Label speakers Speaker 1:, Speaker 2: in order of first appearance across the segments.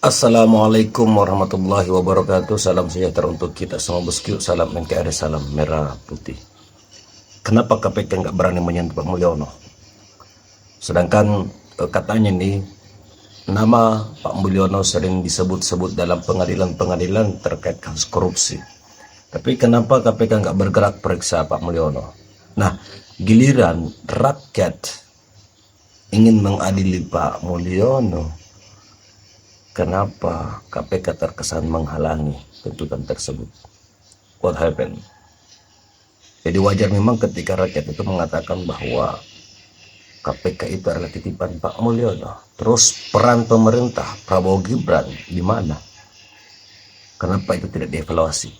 Speaker 1: Assalamualaikum warahmatullahi wabarakatuh. Salam sejahtera untuk kita semua bosku. Salam NKRI, salam merah putih. Kenapa KPK nggak berani menyentuh Pak Mulyono? Sedangkan katanya nih nama Pak Mulyono sering disebut-sebut dalam pengadilan-pengadilan terkait kasus korupsi. Tapi kenapa KPK nggak bergerak periksa Pak Mulyono? Nah, giliran rakyat ingin mengadili Pak Mulyono, kenapa KPK terkesan menghalangi tuntutan tersebut? What happened? Jadi wajar memang ketika rakyat itu mengatakan bahwa KPK itu adalah titipan Pak Mulyono. Terus peran pemerintah Prabowo Gibran di mana? Kenapa itu tidak dievaluasi?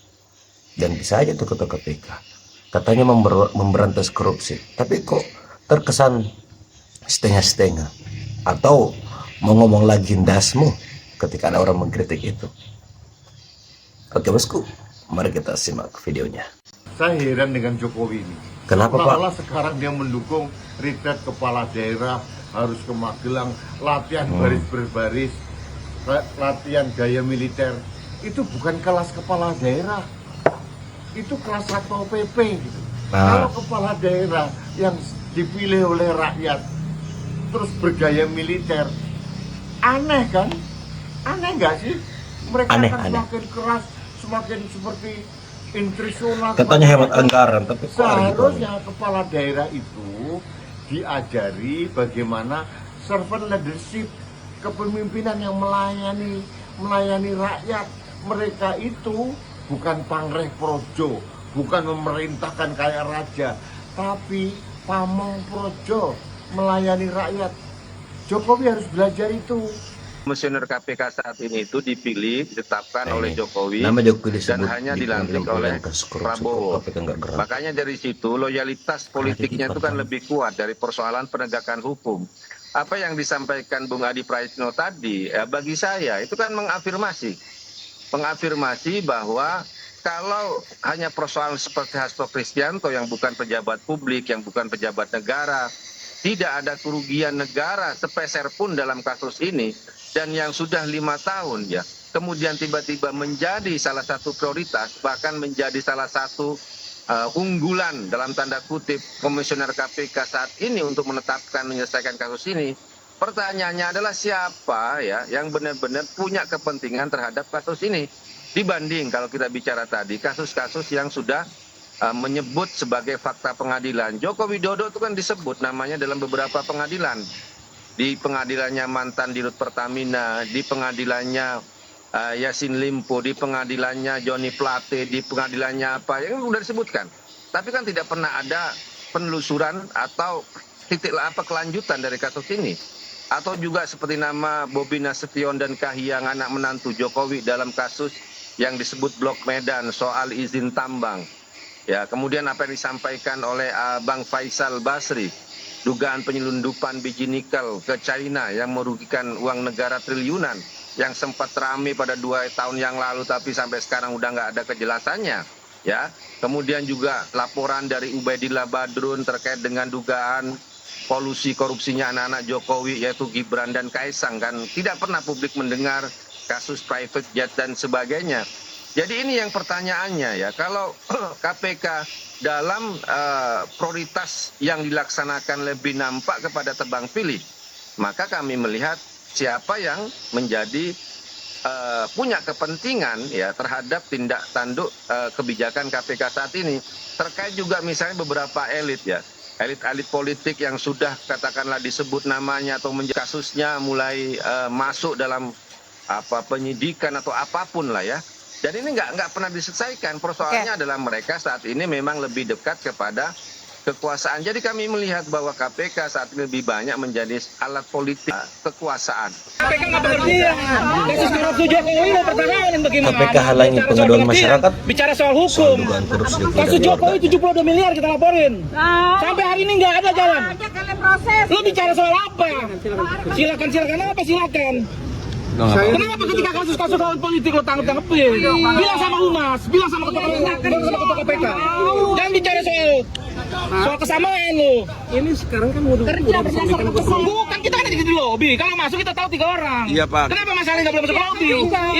Speaker 1: Dan bisa aja tuh ketua KPK katanya memberantas korupsi, tapi kok terkesan setengah-setengah, atau mau ngomong lagi ndasmu ketika ada orang mengkritik itu. Oke bosku, mari kita simak videonya.
Speaker 2: Saya heran dengan Jokowi ini.
Speaker 1: Kenapa Pak?
Speaker 2: Malah sekarang dia mendukung retret kepala daerah harus ke Magelang, latihan baris berbaris, latihan gaya militer. Itu bukan kelas kepala daerah, itu kelas Satpol PP gitu. Kalau kepala daerah yang dipilih oleh rakyat terus bergaya militer, aneh kan? Aneh nggak sih? Mereka akan semakin keras, semakin seperti intrisional.
Speaker 1: Katanya hemat anggaran, tapi
Speaker 2: seharusnya kepala daerah itu diajari bagaimana servant leadership, kepemimpinan yang melayani rakyat. Mereka itu bukan pangreh projo, bukan memerintahkan kayak raja, tapi pamong projo, melayani rakyat. Jokowi harus belajar itu.
Speaker 3: Komisioner KPK saat ini itu dipilih, ditetapkan oleh Jokowi, dan hanya dilantik oleh Prabowo. Makanya dari situ loyalitas politiknya itu kan lebih kuat dari persoalan penegakan hukum. Apa yang disampaikan Bung Adi Praitno tadi, bagi saya itu kan mengafirmasi bahwa kalau hanya persoalan seperti Hasto Kristianto yang bukan pejabat publik, yang bukan pejabat negara, tidak ada kerugian negara sepeser pun dalam kasus ini, dan yang sudah 5 tahun ya, kemudian tiba-tiba menjadi salah satu prioritas, bahkan menjadi salah satu unggulan dalam tanda kutip komisioner KPK saat ini untuk menetapkan menyelesaikan kasus ini. Pertanyaannya adalah siapa ya yang benar-benar punya kepentingan terhadap kasus ini, dibanding kalau kita bicara tadi kasus-kasus yang sudah menyebut sebagai fakta pengadilan. Joko Widodo itu kan disebut namanya dalam beberapa pengadilan. Di pengadilannya mantan Dirut Pertamina, di pengadilannya Yassin Limpo, di pengadilannya Johnny Plate, di pengadilannya apa yang sudah disebutkan. Tapi kan tidak pernah ada penelusuran atau titik apa kelanjutan dari kasus ini. Atau juga seperti nama Bobi Nasution dan Kahiyang, anak menantu Jokowi dalam kasus yang disebut Blok Medan soal izin tambang. Ya, kemudian apa yang disampaikan oleh Bang Faisal Basri, dugaan penyelundupan biji nikel ke China yang merugikan uang negara triliunan, yang sempat ramai pada 2 tahun yang lalu tapi sampai sekarang udah nggak ada kejelasannya. Ya, kemudian juga laporan dari Ubaidillah Badrun terkait dengan dugaan polusi korupsinya anak-anak Jokowi yaitu Gibran dan Kaisang, kan tidak pernah publik mendengar kasus private jet dan sebagainya. Jadi ini yang pertanyaannya ya, kalau KPK dalam prioritas yang dilaksanakan lebih nampak kepada tebang pilih, maka kami melihat siapa yang menjadi punya kepentingan ya terhadap tindak tanduk kebijakan KPK saat ini. Terkait juga misalnya beberapa elit ya, elit-elit politik yang sudah katakanlah disebut namanya atau kasusnya mulai masuk dalam penyidikan atau apapun lah ya. Dan ini nggak pernah diselesaikan. Persoalannya adalah mereka saat ini memang lebih dekat kepada kekuasaan. Jadi kami melihat bahwa KPK saat ini lebih banyak menjadi alat politik kekuasaan.
Speaker 4: KPK nggak pengertian. Kasus korupsi Jokowi mau pertanyakan bagaimana?
Speaker 1: KPK halangi pengaduan masyarakat.
Speaker 4: Bicara soal hukum. Kasus Jokowi 72 miliar kita laporin. Sampai hari ini nggak ada jalan. Lu bicara soal apa? Silakan apa? Kenapa ketika kasus-kasus lawan politik lo tangkep-tangkepin? Bilang sama Humas, bilang sama ketua KPK. Jangan bicara soal kesamaan lo.
Speaker 5: Ini sekarang kan mau
Speaker 4: kerja berdasarkan kesamaan. Bukan, kita kan di lobi. Kalau masuk kita tahu 3 orang.
Speaker 5: Iya, Pak.
Speaker 4: Kenapa masalahnya nggak boleh masuk ke lobi?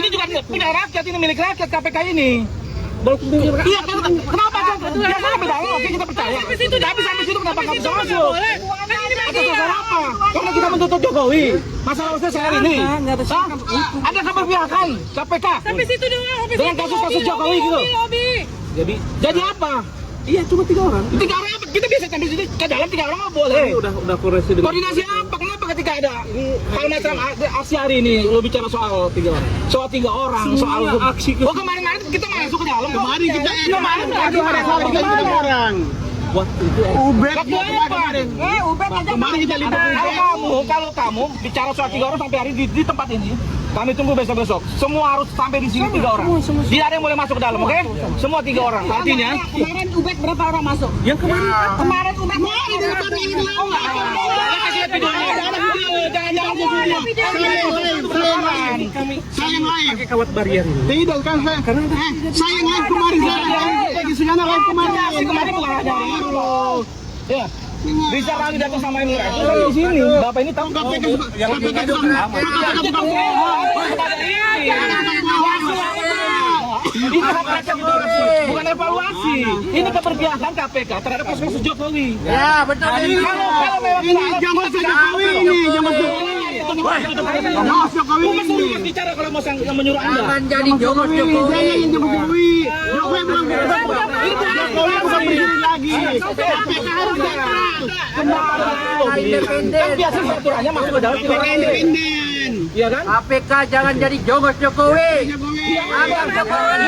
Speaker 4: Ini juga punya rakyat, ini milik rakyat KPK ini. Iya, kenapa? Dia sampai dalam, oke kita percaya. Tapi sampai situ kenapa nggak bisa masuk? Atas dasar apa? Karena kita menuntut Jokowi. Masalah usaha hari ini. Ada keberpihakan KPK.
Speaker 6: Sampai situ doang.
Speaker 4: Dengan kasus-kasus Jokowi gitu. Jadi apa?
Speaker 5: Iya, cuma 3 orang.
Speaker 4: 3 orang apa? Kita biasa sampai situ ke dalam 3 orang nggak boleh.
Speaker 5: Udah koordinasi dengan
Speaker 4: Koordinasi apa? Kenapa ketika ada hal macam aksi hari ini lo bicara soal 3 orang? Soal 3 orang, soal
Speaker 5: aksi.
Speaker 4: Oh kemarin kita masuk ke dalam. Kemarin kita
Speaker 5: ada orang. Waktu itu
Speaker 4: Ubed kemarin.
Speaker 6: Kemarin
Speaker 4: kita libat. Kalau kamu bicara soal 3 orang sampai hari di tempat ini, kami tunggu besok-besok. Semua harus sampai di sini 3 orang. Tidak ada yang boleh masuk ke dalam, oke? Semua 3 orang. Artinya
Speaker 6: kemarin Ubed berapa orang masuk?
Speaker 5: yang kemarin
Speaker 6: Kemarin Ubed
Speaker 5: saya yang lain pakai kawat barrier ini. Tidak kan saya karena saya yang lain kemarin lagi segala lain
Speaker 4: kemarin bukan ada. Ya. Bisa kali datang sama ini di sini. Bapak ini tahu yang bukan evaluasi. Ini keberpihakan KPK terhadap kasus Jokowi.
Speaker 6: Ya betul.
Speaker 4: Kalau memang ini jangan Jokowi ini, jangan Jokowi ini. Bicara kalau mau yang menyuruh Anda.
Speaker 6: Jangan jadi jongos Jokowi.
Speaker 5: Saya yang Jokowi. Jokowi belum Jokowi bukan berdiri lagi. KPK harus datang.
Speaker 4: Kan biasa aturannya masuk ke dalam
Speaker 5: Independen.
Speaker 4: Iya kan?
Speaker 6: KPK jangan jadi jongos Jokowi. Agar Jokowi.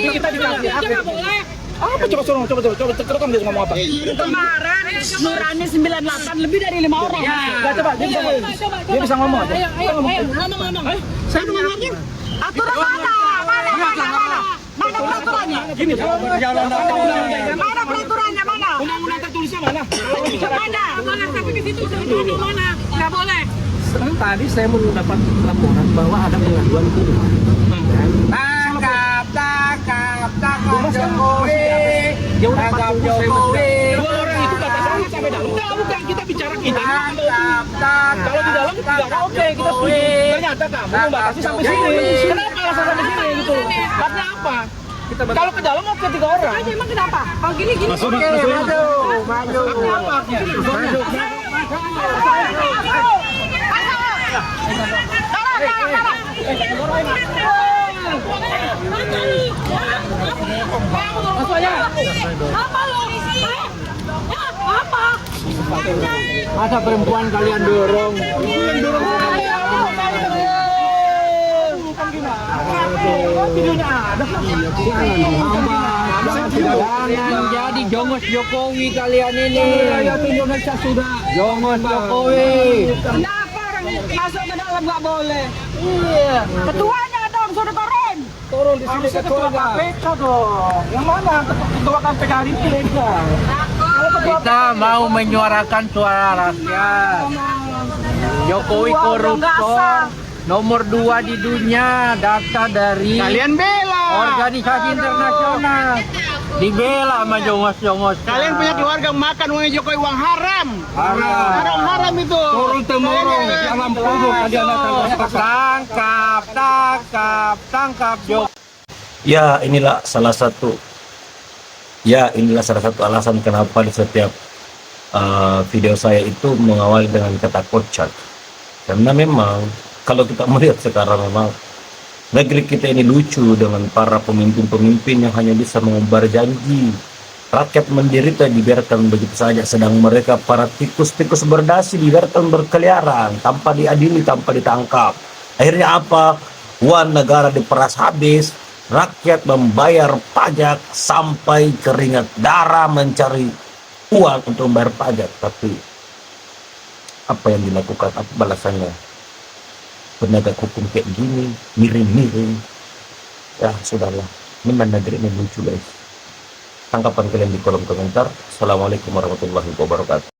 Speaker 4: Kita dikasih apa coba terekam dia ngomong apa?
Speaker 6: Kemarin Nurani 98 lebih dari 5 orang.
Speaker 4: Enggak coba dia bisa ngomong aja.
Speaker 6: Ngomong.
Speaker 5: Saya mau ngomong.
Speaker 6: Aturan mana? Mana peraturannya?
Speaker 4: Gini,
Speaker 6: Mana peraturannya mana?
Speaker 4: undang-undang tertulisnya mana? Kalau bicara
Speaker 6: Mana? Tapi di situ mana? Nggak boleh.
Speaker 5: Tadi saya mendapat laporan bahwa ada pengaduan itu.
Speaker 6: Tangkap Jokowi. Tangkap Jokowi.
Speaker 4: 2 orang itu kata saya sampai dalam. Enggak, bukan kita bicara kita. Kalau di dalam tidak oke kita setuju. Ternyata kamu membatasi sampai sini. Kenapa alasan sampai sini gitu? Karena apa? Kalau ke dalam oke 3 orang.
Speaker 6: Emang kenapa? Kalau gini.
Speaker 5: Oke, maju. Masa perempuan kalian dorong?
Speaker 4: Videonya ada.
Speaker 6: Jangan jadi jongos Jokowi kalian ini.
Speaker 4: Indonesia sudah.
Speaker 6: Jongos Jokowi.
Speaker 7: Kenapa orang masuk ke dalam nggak boleh? Iya. Ketuanya dong suruh turun.
Speaker 4: Turun di sini ketua KPK dong. Yang mana ketua KPK hari ini legal?
Speaker 6: Kita mau menyuarakan suara rakyat. Jokowi koruptor nomor 2 di dunia, data dari
Speaker 5: Kalian bela.
Speaker 6: organisasi internasional. Dibela sama jongos-jongos.
Speaker 5: Kalian punya keluarga makan uang Jokowi, uang haram.
Speaker 6: Haram.
Speaker 5: Haram itu.
Speaker 4: Turun temurun dalam produk kalian akan
Speaker 6: Tangkap Jokowi.
Speaker 1: Ya, inilah salah satu alasan kenapa di setiap video saya itu mengawali dengan kata kocak. Karena memang kalau kita melihat sekarang memang negeri kita ini lucu dengan para pemimpin-pemimpin yang hanya bisa mengumbar janji. Rakyat menderita dibiarkan begitu saja, sedang mereka para tikus-tikus berdasi dibiarkan berkeliaran tanpa diadili, tanpa ditangkap. Akhirnya apa? Uang negara diperas habis, rakyat membayar pajak sampai keringat darah mencari uang untuk membayar pajak. Tapi apa yang dilakukan? Apa balasannya? Penegak hukum kayak gini, miring-miring. Ya sudahlah, memang negeri ini lucu guys. Tanggapan kalian di kolom komentar. Assalamualaikum warahmatullahi wabarakatuh.